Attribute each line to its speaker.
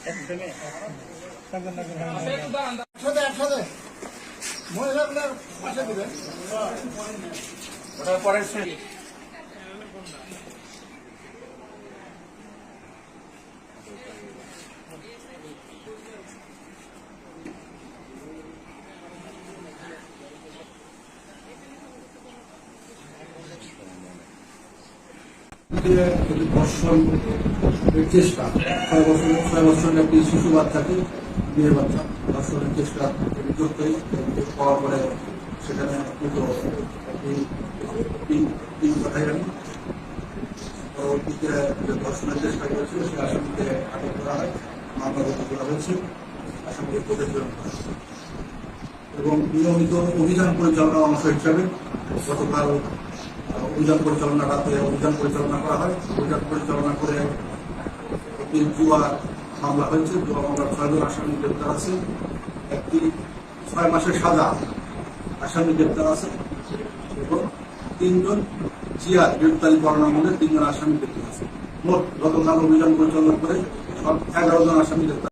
Speaker 1: একসাথে মহিলাগুলোর পাশে দিবেন ওটা পরে ধর্ষণের চেষ্টা 6 বছরের একটি শিশু বাচ্চাকে বিয়ে বাচ্চা ধর্ষণের চেষ্টা যুক্ত পাওয়ার পরে সেখানে কথাই জানি পরবর্তীতে যে ধর্ষণের চেষ্টা করেছিল সে আসামিকে আটক করা হয়, মামলা গঠন করা হয়েছে, আসামিকে কোর্টে প্রেরণ করা হয় এবং নিয়মিত অভিযান পরিচালনার অংশ হিসাবে গতকাল অভিযান পরিচালনা করা হয়। অভিযান পরিচালনা করে একটি জুয়া মামলা হয়েছে। জুয়া মামলার 6 জন আসামি গ্রেপ্তার আছে। একটি 6 মাসের সাজা আসামি গ্রেপ্তার আছে এবং 3 জন জিয়ার গ্রেপ্তারি পরোয়ানা মূলে 3 জন আসামি গ্রেপ্তার আছে। মোট গতকাল অভিযান পরিচালনা করে 11 জন আসামি গ্রেপ্তার।